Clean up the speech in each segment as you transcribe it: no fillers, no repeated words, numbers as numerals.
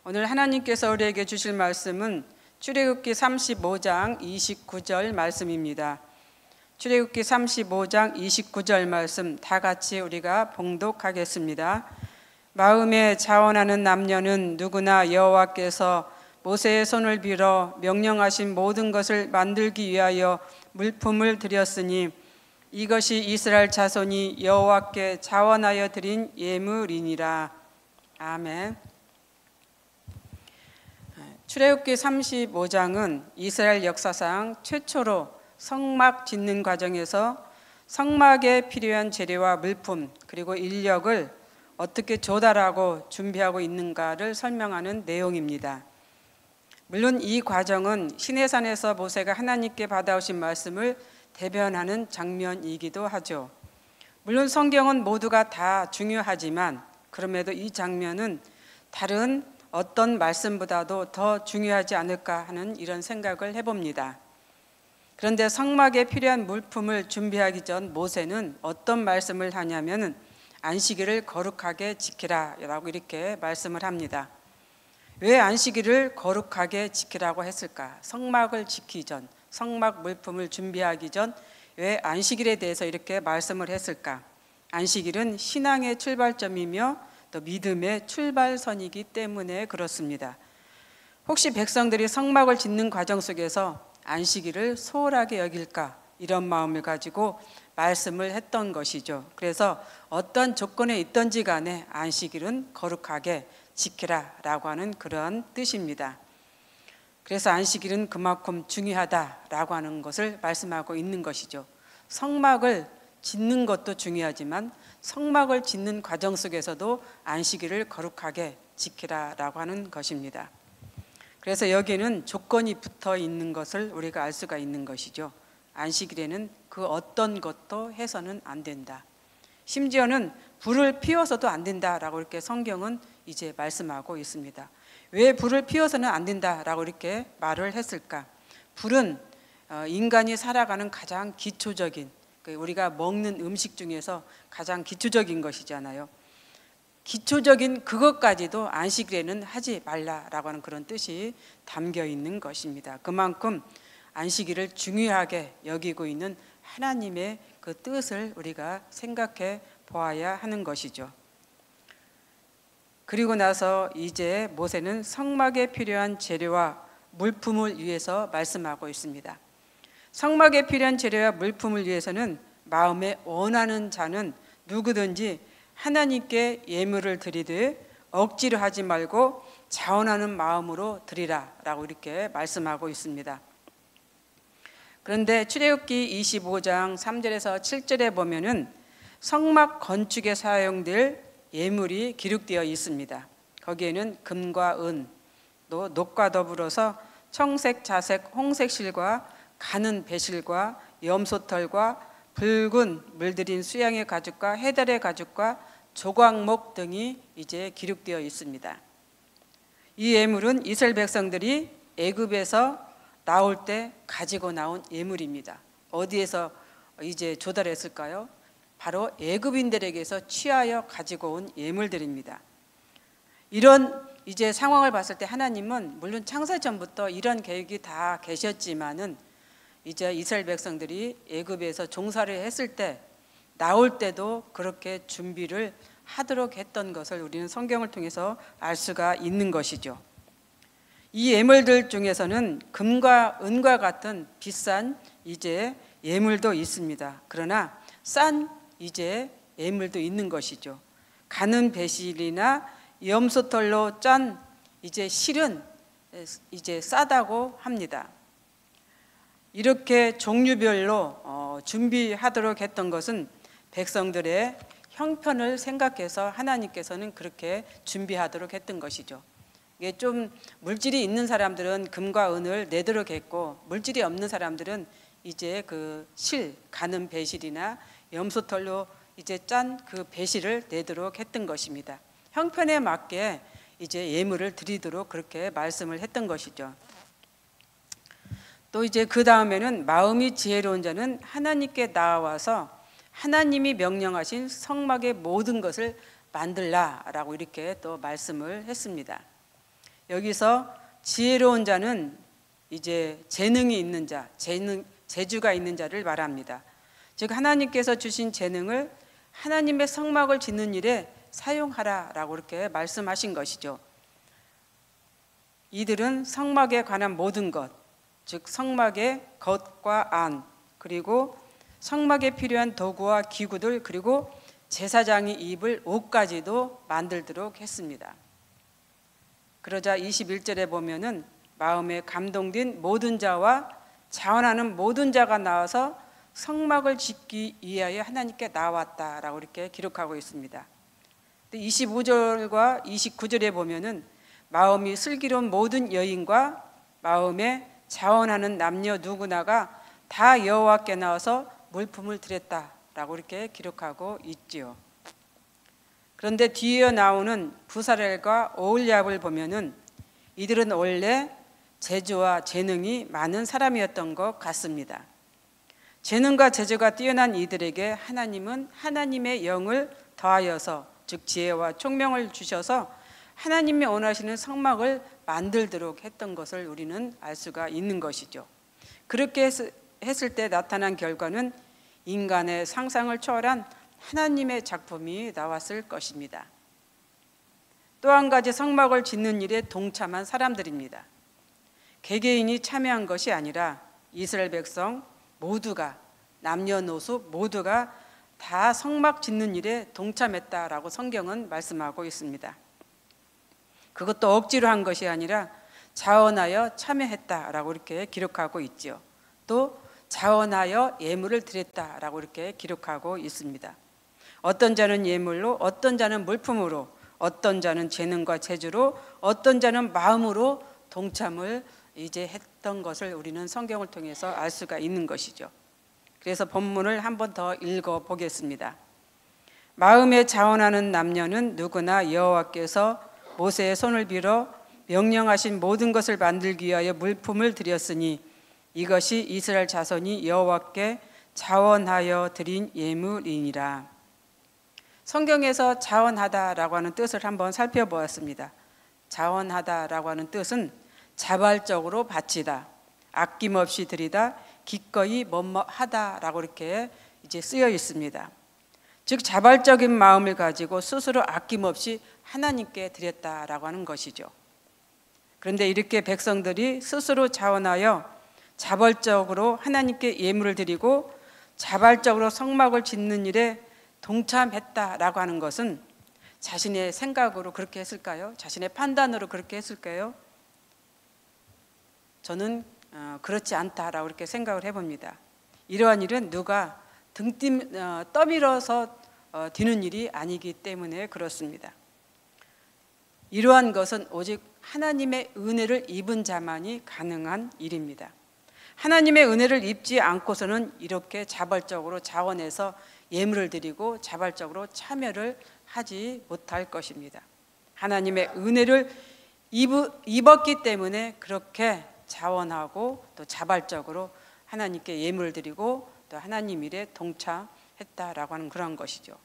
오늘 하나님께서 우리에게 주실 말씀은 출애굽기 35장 29절 말씀입니다. 출애굽기 35장 29절 말씀 다 같이 우리가 봉독하겠습니다. 마음에 자원하는 남녀는 누구나 여호와께서 모세의 손을 빌어 명령하신 모든 것을 만들기 위하여 물품을 드렸으니 이것이 이스라엘 자손이 여호와께 자원하여 드린 예물이니라. 아멘. 출애굽기 35장은 이스라엘 역사상 최초로 성막 짓는 과정에서 성막에 필요한 재료와 물품 그리고 인력을 어떻게 조달하고 준비하고 있는가를 설명하는 내용입니다. 물론 이 과정은 시내산에서 모세가 하나님께 받아오신 말씀을 대변하는 장면이기도 하죠. 물론 성경은 모두가 다 중요하지만 그럼에도 이 장면은 다른 어떤 말씀보다도 더 중요하지 않을까 하는 이런 생각을 해봅니다. 그런데 성막에 필요한 물품을 준비하기 전 모세는 어떤 말씀을 하냐면 안식일을 거룩하게 지키라 라고 이렇게 말씀을 합니다. 왜 안식일을 거룩하게 지키라고 했을까? 성막을 짓기 전, 성막 물품을 준비하기 전 왜 안식일에 대해서 이렇게 말씀을 했을까? 안식일은 신앙의 출발점이며 또 믿음의 출발선이기 때문에 그렇습니다. 혹시 백성들이 성막을 짓는 과정 속에서 안식일을 소홀하게 여길까? 이런 마음을 가지고 말씀을 했던 것이죠. 그래서 어떤 조건에 있든지 간에 안식일은 거룩하게 지키라 라고 하는 그런 뜻입니다. 그래서 안식일은 그만큼 중요하다라고 하는 것을 말씀하고 있는 것이죠. 성막을 짓는 것도 중요하지만 성막을 짓는 과정 속에서도 안식일을 거룩하게 지키라라고 하는 것입니다. 그래서 여기에는 조건이 붙어 있는 것을 우리가 알 수가 있는 것이죠. 안식일에는 그 어떤 것도 해서는 안 된다. 심지어는 불을 피워서도 안 된다라고 이렇게 성경은 이제 말씀하고 있습니다. 왜 불을 피워서는 안 된다라고 이렇게 말을 했을까? 불은 인간이 살아가는 가장 기초적인, 우리가 먹는 음식 중에서 가장 기초적인 것이잖아요. 기초적인 그것까지도 안식일에는 하지 말라라고 하는 그런 뜻이 담겨 있는 것입니다. 그만큼 안식일을 중요하게 여기고 있는 하나님의 그 뜻을 우리가 생각해 보아야 하는 것이죠. 그리고 나서 이제 모세는 성막에 필요한 재료와 물품을 위해서 말씀하고 있습니다. 성막에 필요한 재료와 물품을 위해서는 마음에 원하는 자는 누구든지 하나님께 예물을 드리되 억지로 하지 말고 자원하는 마음으로 드리라 라고 이렇게 말씀하고 있습니다. 그런데 출애굽기 25장 3절에서 7절에 보면은 성막 건축에 사용될 예물이 기록되어 있습니다. 거기에는 금과 은, 또 녹과 더불어서 청색, 자색, 홍색 실과 가는 배실과 염소털과 붉은 물들인 수양의 가죽과 해달의 가죽과 조각목 등이 이제 기록되어 있습니다. 이 예물은 이스라엘 백성들이 애굽에서 나올 때 가지고 나온 예물입니다. 어디에서 이제 조달했을까요? 바로 애굽인들에게서 취하여 가지고 온 예물들입니다. 이런 이제 상황을 봤을 때 하나님은 물론 창세 전부터 이런 계획이 다 계셨지만은 이제 이스라엘 백성들이 애굽에서 종살이 했을 때 나올 때도 그렇게 준비를 하도록 했던 것을 우리는 성경을 통해서 알 수가 있는 것이죠. 이 예물들 중에서는 금과 은과 같은 비싼 이제 예물도 있습니다. 그러나 싼 이제 예물도 있는 것이죠. 가는 배실이나 염소털로 짠 이제 실은 이제 싸다고 합니다. 이렇게 종류별로 준비하도록 했던 것은 백성들의 형편을 생각해서 하나님께서는 그렇게 준비하도록 했던 것이죠. 이게 좀 물질이 있는 사람들은 금과 은을 내도록 했고 물질이 없는 사람들은 이제 그 실, 가는 배실이나 염소털로 이제 짠 그 배실을 내도록 했던 것입니다. 형편에 맞게 이제 예물을 드리도록 그렇게 말씀을 했던 것이죠. 또 이제 그 다음에는 마음이 지혜로운 자는 하나님께 나와서 하나님이 명령하신 성막의 모든 것을 만들라라고 이렇게 또 말씀을 했습니다. 여기서 지혜로운 자는 이제 재능이 있는 자, 재주가 있는 자를 말합니다. 즉 하나님께서 주신 재능을 하나님의 성막을 짓는 일에 사용하라라고 이렇게 말씀하신 것이죠. 이들은 성막에 관한 모든 것, 즉 성막의 겉과 안, 그리고 성막에 필요한 도구와 기구들, 그리고 제사장이 입을 옷까지도 만들도록 했습니다. 그러자 21절에 보면은 마음에 감동된 모든 자와 자원하는 모든 자가 나와서 성막을 짓기 위하여 하나님께 나왔다라고 이렇게 기록하고 있습니다. 25절과 29절에 보면은 마음이 슬기로운 모든 여인과 마음에 자원하는 남녀 누구나가 다 여호와께 나와서 물품을 드렸다라고 이렇게 기록하고 있지요. 그런데 뒤에 나오는 부사렐과 오홀리압을 보면은 이들은 원래 재주와 재능이 많은 사람이었던 것 같습니다. 재능과 재주가 뛰어난 이들에게 하나님은 하나님의 영을 더하여서, 즉 지혜와 총명을 주셔서 하나님이 원하시는 성막을 만들도록 했던 것을 우리는 알 수가 있는 것이죠. 그렇게 했을 때 나타난 결과는 인간의 상상을 초월한 하나님의 작품이 나왔을 것입니다. 또 한 가지 성막을 짓는 일에 동참한 사람들입니다. 개개인이 참여한 것이 아니라 이스라엘 백성 모두가, 남녀노소 모두가 다 성막 짓는 일에 동참했다라고 성경은 말씀하고 있습니다. 그것도 억지로 한 것이 아니라 자원하여 참여했다라고 이렇게 기록하고 있죠. 또 자원하여 예물을 드렸다라고 이렇게 기록하고 있습니다. 어떤 자는 예물로, 어떤 자는 물품으로, 어떤 자는 재능과 재주로, 어떤 자는 마음으로 동참을 이제 했던 것을 우리는 성경을 통해서 알 수가 있는 것이죠. 그래서 본문을 한 번 더 읽어 보겠습니다. 마음에 자원하는 남녀는 누구나 여호와께서 모세의 손을 빌어 명령하신 모든 것을 만들기 위하여 물품을 드렸으니 이것이 이스라엘 자손이 여호와께 자원하여 드린 예물이니라. 성경에서 자원하다라고 하는 뜻을 한번 살펴보았습니다. 자원하다라고 하는 뜻은 자발적으로 바치다, 아낌없이 드리다, 기꺼이 뭐뭐하다라고 이렇게 이제 쓰여 있습니다. 즉 자발적인 마음을 가지고 스스로 아낌없이 하나님께 드렸다라고 하는 것이죠. 그런데 이렇게 백성들이 스스로 자원하여 자발적으로 하나님께 예물을 드리고 자발적으로 성막을 짓는 일에 동참했다라고 하는 것은 자신의 생각으로 그렇게 했을까요? 자신의 판단으로 그렇게 했을까요? 저는 그렇지 않다라고 이렇게 생각을 해봅니다. 이러한 일은 누가 떠밀어서 되는 일이 아니기 때문에 그렇습니다. 이러한 것은 오직 하나님의 은혜를 입은 자만이 가능한 일입니다. 하나님의 은혜를 입지 않고서는 이렇게 자발적으로 자원해서 예물을 드리고 자발적으로 참여를 하지 못할 것입니다. 하나님의 은혜를 입었기 때문에 그렇게 자원하고 또 자발적으로 하나님께 예물을 드리고 또 하나님 일에 동참했다라고 하는 그런 것이죠.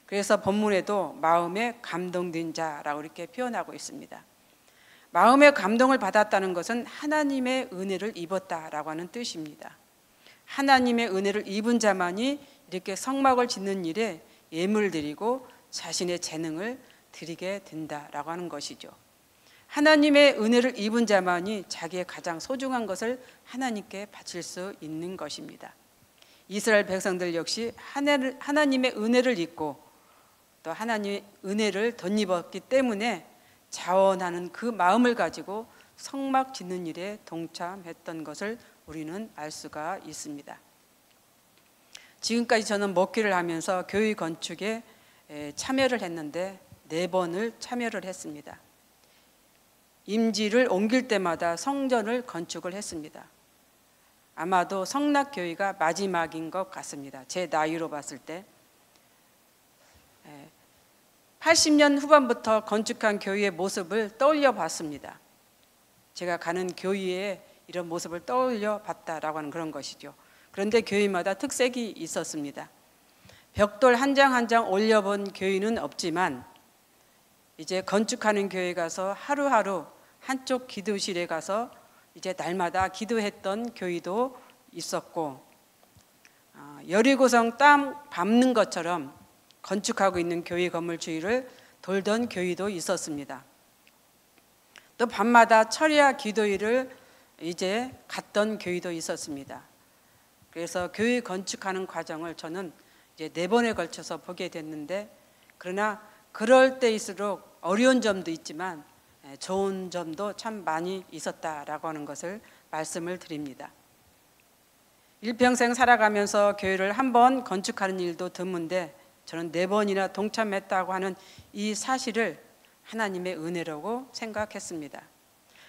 그래서 본문에도 마음에 감동된 자라고 이렇게 표현하고 있습니다. 마음의 감동을 받았다는 것은 하나님의 은혜를 입었다라고 하는 뜻입니다. 하나님의 은혜를 입은 자만이 이렇게 성막을 짓는 일에 예물을 드리고 자신의 재능을 드리게 된다라고 하는 것이죠. 하나님의 은혜를 입은 자만이 자기의 가장 소중한 것을 하나님께 바칠 수 있는 것입니다. 이스라엘 백성들 역시 하나님의 은혜를 입고 또 하나님의 은혜를 덧입었기 때문에 자원하는 그 마음을 가지고 성막 짓는 일에 동참했던 것을 우리는 알 수가 있습니다. 지금까지 저는 목회를 하면서 교회 건축에 참여를 했는데 4번을 참여를 했습니다. 임지를 옮길 때마다 성전을 건축을 했습니다. 아마도 성락교회가 마지막인 것 같습니다. 제 나이로 봤을 때 80년 후반부터 건축한 교회의 모습을 떠올려 봤습니다. 제가 가는 교회의 이런 모습을 떠올려 봤다라고 하는 그런 것이죠. 그런데 교회마다 특색이 있었습니다. 벽돌 한 장 한 장 올려본 교회는 없지만 이제 건축하는 교회 가서 하루하루 한쪽 기도실에 가서 이제 날마다 기도했던 교회도 있었고, 여리고성 땅 밟는 것처럼 건축하고 있는 교회 건물 주위를 돌던 교회도 있었습니다. 또 밤마다 철야 기도일을 이제 갔던 교회도 있었습니다. 그래서 교회 건축하는 과정을 저는 이제 4번에 걸쳐서 보게 됐는데, 그러나 그럴 때일수록 어려운 점도 있지만 좋은 점도 참 많이 있었다라고 하는 것을 말씀을 드립니다. 일평생 살아가면서 교회를 한 번 건축하는 일도 드문데 저는 4번이나 동참했다고 하는 이 사실을 하나님의 은혜라고 생각했습니다.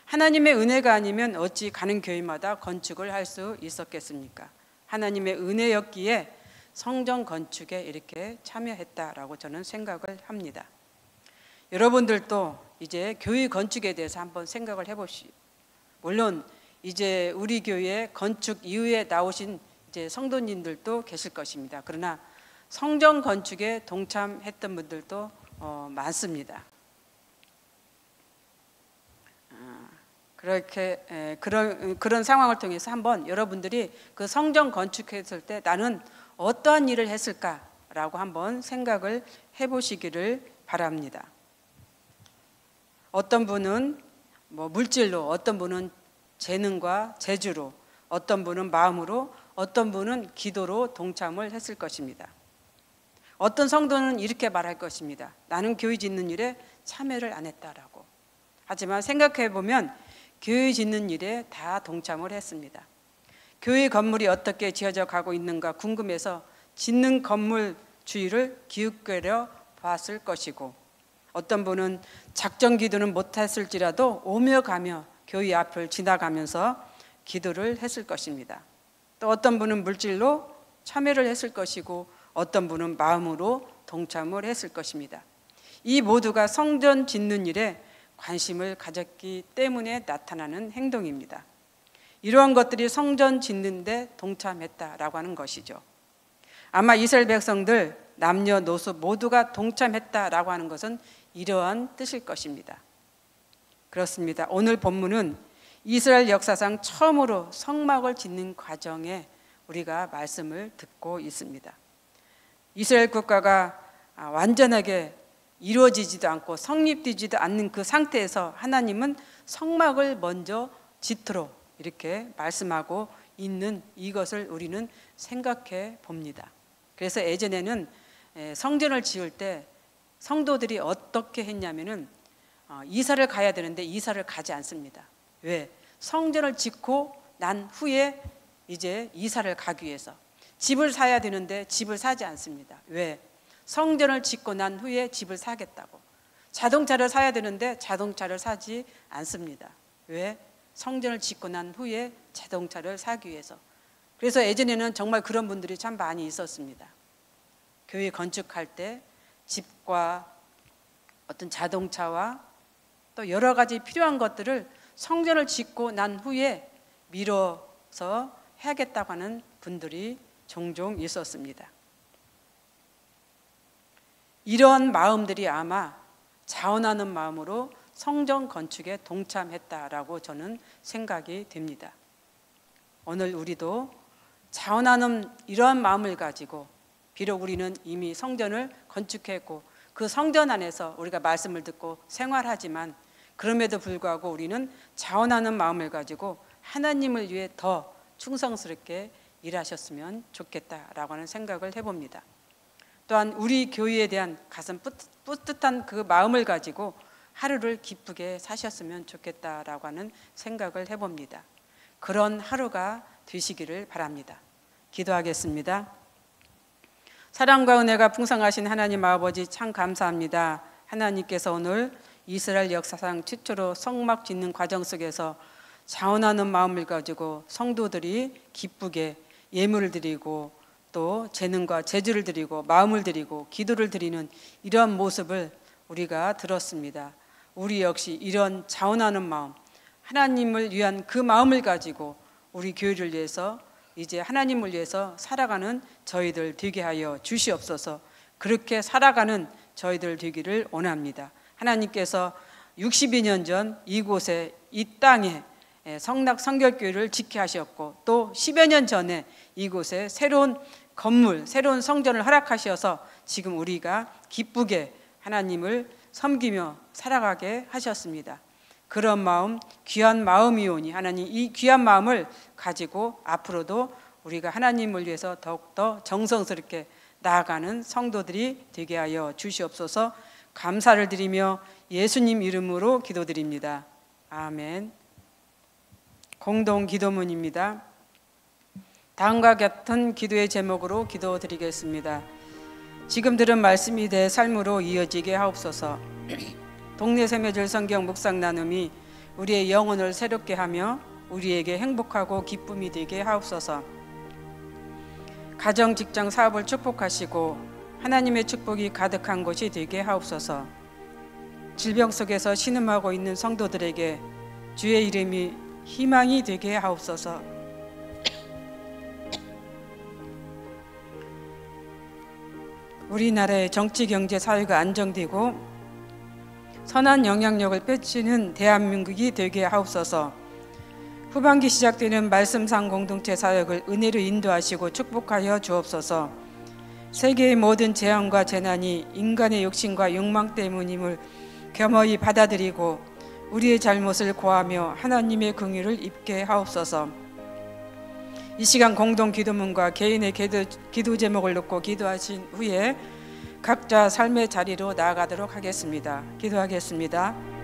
하나님의 은혜가 아니면 어찌 가는 교회마다 건축을 할 수 있었겠습니까? 하나님의 은혜였기에 성전 건축에 이렇게 참여했다라고 저는 생각을 합니다. 여러분들도 이제 교회 건축에 대해서 한번 생각을 해보시오. 물론 이제 우리 교회 건축 이후에 나오신 이제 성도님들도 계실 것입니다. 그러나 성전 건축에 동참했던 분들도 많습니다. 그렇게 그런 상황을 통해서 한번 여러분들이 그 성전 건축했을 때 나는 어떠한 일을 했을까라고 한번 생각을 해보시기를 바랍니다. 어떤 분은 물질로, 어떤 분은 재능과 재주로, 어떤 분은 마음으로, 어떤 분은 기도로 동참을 했을 것입니다. 어떤 성도는 이렇게 말할 것입니다. 나는 교회 짓는 일에 참여를 안 했다라고. 하지만 생각해 보면 교회 짓는 일에 다 동참을 했습니다. 교회 건물이 어떻게 지어져 가고 있는가 궁금해서 짓는 건물 주위를 기웃거려 봤을 것이고, 어떤 분은 작정 기도는 못했을지라도 오며 가며 교회 앞을 지나가면서 기도를 했을 것입니다. 또 어떤 분은 물질로 참여를 했을 것이고, 어떤 분은 마음으로 동참을 했을 것입니다. 이 모두가 성전 짓는 일에 관심을 가졌기 때문에 나타나는 행동입니다. 이러한 것들이 성전 짓는 데 동참했다라고 하는 것이죠. 아마 이스라엘 백성들 남녀노소 모두가 동참했다라고 하는 것은 이러한 뜻일 것입니다. 그렇습니다. 오늘 본문은 이스라엘 역사상 처음으로 성막을 짓는 과정에 우리가 말씀을 듣고 있습니다. 이스라엘 국가가 완전하게 이루어지지도 않고 성립되지도 않는 그 상태에서 하나님은 성막을 먼저 짓도록 이렇게 말씀하고 있는 이것을 우리는 생각해 봅니다. 그래서 예전에는 성전을 지을 때 성도들이 어떻게 했냐면은 이사를 가야 되는데 이사를 가지 않습니다. 왜? 성전을 짓고 난 후에 이제 이사를 가기 위해서. 집을 사야 되는데 집을 사지 않습니다. 왜? 성전을 짓고 난 후에 집을 사겠다고. 자동차를 사야 되는데 자동차를 사지 않습니다. 왜? 성전을 짓고 난 후에 자동차를 사기 위해서. 그래서 예전에는 정말 그런 분들이 참 많이 있었습니다. 교회 건축할 때 집과 어떤 자동차와 또 여러 가지 필요한 것들을 성전을 짓고 난 후에 미뤄서 해야겠다고 하는 분들이 종종 있었습니다. 이런 마음들이 아마 자원하는 마음으로 성전 건축에 동참했다라고 저는 생각이 됩니다. 오늘 우리도 자원하는 이러한 마음을 가지고, 비록 우리는 이미 성전을 건축했고 그 성전 안에서 우리가 말씀을 듣고 생활하지만, 그럼에도 불구하고 우리는 자원하는 마음을 가지고 하나님을 위해 더 충성스럽게 일하셨으면 좋겠다라고 하는 생각을 해봅니다. 또한 우리 교회에 대한 가슴 뿌듯한 그 마음을 가지고 하루를 기쁘게 사셨으면 좋겠다라고 하는 생각을 해봅니다. 그런 하루가 되시기를 바랍니다. 기도하겠습니다. 사랑과 은혜가 풍성하신 하나님 아버지, 참 감사합니다. 하나님께서 오늘 이스라엘 역사상 최초로 성막 짓는 과정 속에서 자원하는 마음을 가지고 성도들이 기쁘게 예물을 드리고 또 재능과 재주를 드리고 마음을 드리고 기도를 드리는 이러한 모습을 우리가 들었습니다. 우리 역시 이런 자원하는 마음, 하나님을 위한 그 마음을 가지고 우리 교회를 위해서, 이제 하나님을 위해서 살아가는 저희들 되게 하여 주시옵소서. 그렇게 살아가는 저희들 되기를 원합니다. 하나님께서 62년 전 이곳에 이 땅에 성낙 성결교회를 짓게 하셨고 또 10여 년 전에 이곳에 새로운 건물, 새로운 성전을 허락하셔서 지금 우리가 기쁘게 하나님을 섬기며 살아가게 하셨습니다. 그런 마음, 귀한 마음이오니 하나님 이 귀한 마음을 가지고 앞으로도 우리가 하나님을 위해서 더욱더 정성스럽게 나아가는 성도들이 되게 하여 주시옵소서. 감사를 드리며 예수님 이름으로 기도드립니다. 아멘. 공동 기도문입니다. 다음과 같은 기도의 제목으로 기도드리겠습니다. 지금 들은 말씀이 내 삶으로 이어지게 하옵소서. 동네 샘매절 성경 묵상 나눔이 우리의 영혼을 새롭게 하며 우리에게 행복하고 기쁨이 되게 하옵소서. 가정, 직장, 사업을 축복하시고 하나님의 축복이 가득한 곳이 되게 하옵소서. 질병 속에서 신음하고 있는 성도들에게 주의 이름이 희망이 되게 하옵소서. 우리나라의 정치, 경제, 사회가 안정되고 선한 영향력을 펼치는 대한민국이 되게 하옵소서. 후반기 시작되는 말씀상 공동체 사역을 은혜로 인도하시고 축복하여 주옵소서. 세계의 모든 재앙과 재난이 인간의 욕심과 욕망 때문임을 겸허히 받아들이고 우리의 잘못을 고하며 하나님의 긍휼을 입게 하옵소서. 이 시간 공동 기도문과 개인의 기도 제목을 놓고 기도하신 후에 각자 삶의 자리로 나아가도록 하겠습니다. 기도하겠습니다.